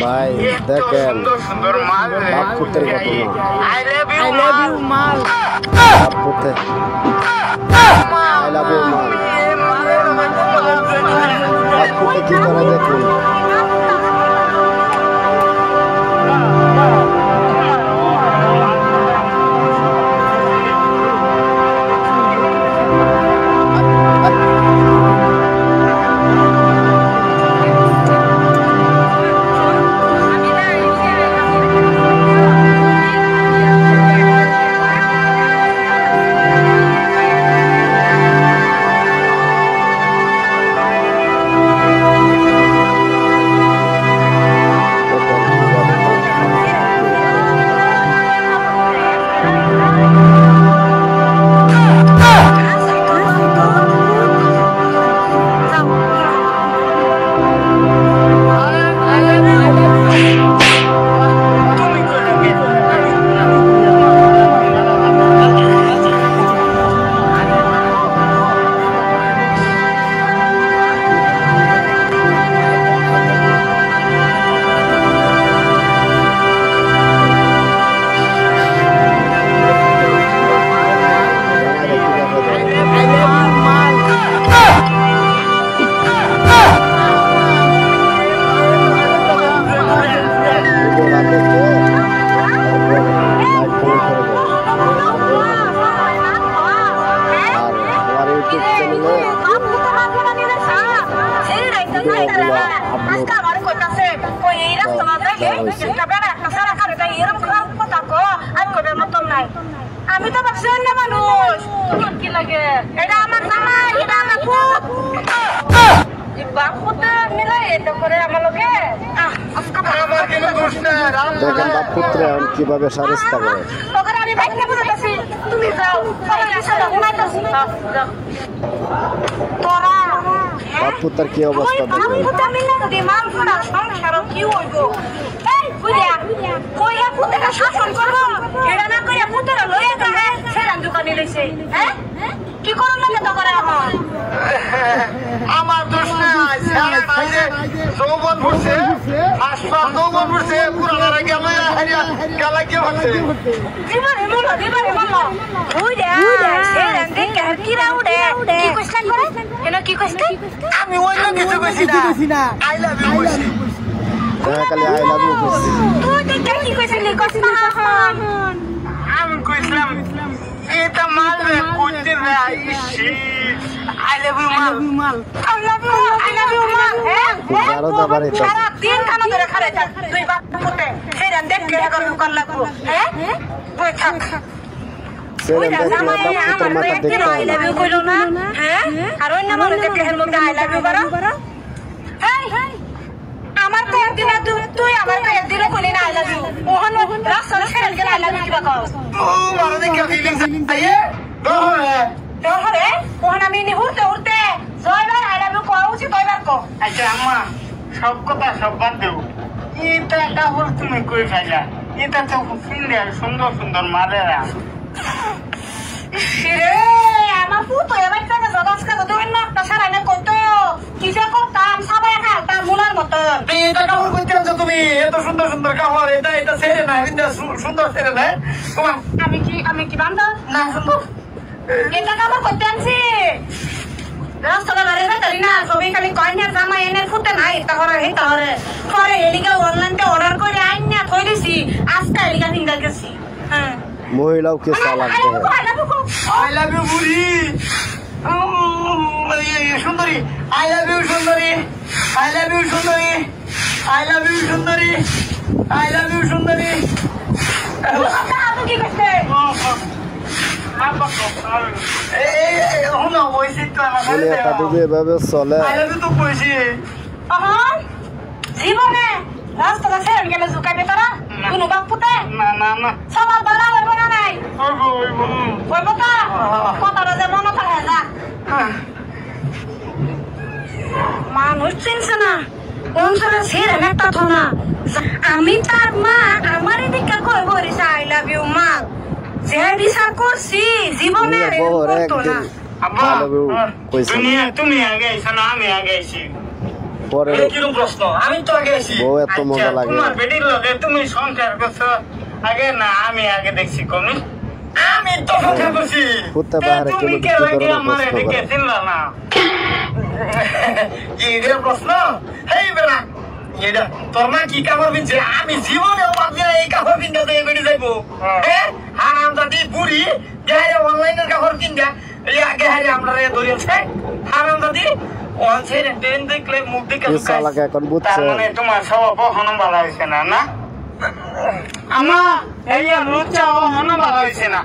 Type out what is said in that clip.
ভাই দেখেন বাপ পুত্রের ঘটনা। আই লাভ ইউ মাল। বাপ পুত্র আই লাভ ইউ মাল। বাপ পুত্র কি করে দেখুন। আমি তো ভাবছি অন্য মানুষ। তোমার কি লাগে? এটা আমার জামাই, এটা আমার পুত। বাপ পুত মিলে এটা করে আমার লোকে দেখেন বাপ পুত্র কিভাবে সারিস্তা করে। তোকে আমি বাইক নিয়ে বুঝাতেছি, তুমি যাও। তোরা বাপ পুত্র কি অবস্থা দেখেন। বাপ পুত মিলে যদি মান ফোড়া সংসার কি হইব? এই বুঝিয়া কইয়া পুতটা শাসন করবো, এটা না কইয়া পুতরা লইয়া যাবে সেরান দোকানে লইছে। হ্যাঁ কি করুন লাগে তো করে আমার দোষ না। যৌবন ঘুরছে, হাসপাতাল যৌবন ঘুরছে, পুরানারা গেলা কে হচ্ছে দিবারে বলো বুঝিয়া সেরান দেখে কিরা উড়ে কি কোশ্চেন করে কেন কি কোশ্চেন? আমি অন্য কিছু কইছি না। আই লাভ ইউ কইছি। খালি আই লাভ ইউ কইছি। তুই দেখে কি কইছিলি কোশ্চেন? আমি কইছিলাম এটা মাল রে কোচে রে আইছি। আই লাভ ইউ মাল। I love you মাল। হ্যাঁ আরো দাবারে তো সারা দিন কানা ধরে খারে থাক তুই বাপ পুতে সেরান দেখে এগর দোকান লাগবো। হ্যাঁ তুই থাক সেরেন দেখে বাপ পুত্র মাথা দেখতে আই লাভ ইউ কইলো না। হ্যাঁ আর অন্য মানুষ দেখে এর মধ্যে আই লাভ ইউ করো। এই আমার তো একদিন তুই আমার তো একদিনও কইলি না আই লাভ ইউ। ওহন রাস্তায় সেরান কে আই লাভ ইউ কিবা কও? ও মারা দেখে ফিলিংস আইয়ে দোরে তোরে ওহন আমি নি উড়তে জয়বার আই লাভ ইউ কোয়া উচিত কইবার কো। আচ্ছা আম্মা সব কথা সব বাদ দেও। এটা কাপড় তুমি কই খাইলা? এটা তো সুন্দর সুন্দর মালেরা। রে আমার পুতো এবার থেকে জগাস কা তো না তাছাড়া না কত কিসে করতাম সবাই খাতা মুলার মতন। এটা কাপড় কইতে আছো তুমি? এত সুন্দর সুন্দর কাপড় এটা ছেড়ে না, এটা সুন্দর ছেড়ে না। তোমার আমি কি বান্ধা না সুন্দর এটা কাপড় করতে আনছি রাস্তাটা বাড়ি যাই না সবাই খালি কয়নের জামা এনের ফুটে নাই তাহলে পরে এলিকা অনলাইনতে অর্ডার করে আইন না থই দিছি আজকে এলিকা কিনতে গেছি। হ্যাঁ মহিলাও কে চালাক দেখেন। আই লাভ ইউ বুড়ি সুন্দরী। আই লাভ ইউ সুন্দরী। আই লাভ ইউ সুন্দরী। আই লাভ ইউ সুন্দরী। আই লাভ ইউ সুন্দরী। কি করতে এটা যদি এভাবে চলে আই লাভ ইউ তো কইছি। জীবনে রাস্তাটা ছেড়ে গেলে ঝুঁকাবে তারা কোনো বাপ পুতে না সবার বালা হইব না নাই হইব তো কথাটা যে মনে থাকে যা মানুষ চিনছে না অংশটা ছেড়ে একটা থনা আমি তার মা আমার এদিকে কই বলিস আই লাভ ইউ মা যে বিচার করছি জীবনে আব্বা তুমি আগে আইছো না আমি আগে আইছি। পরে কিরকম প্রশ্ন আমি তো আগে আছি বউ এত মজা লাগে তোমার বেটির লগে তুমি সংসার করছো আগে না আমি আগে দেখছি কোনি আমি তো সংসার করছি কুত্তা বাহারে তুমি কে লাগে আমার এদিকে চিনলা না এই প্রশ্ন হেই বেলা এটা তোর মা কি কাপড় পিনছে আমি জীবনে এই কাপড় পিনতে তো বেড়ে যাইবো হ্যাঁ হারাম দাদি বুড়ি গেহারে অনলাইনের কাপড় কিনবা গেহারে আমরা ধরিয়েছে হারাম দাদি ট্রেন দেখলে মুখ দেখে এখন বুঝছে মানে তোমার সব কখনো ভালো হয়েছে না না আমার এই লুচা কখনো ভালো হয়েছে না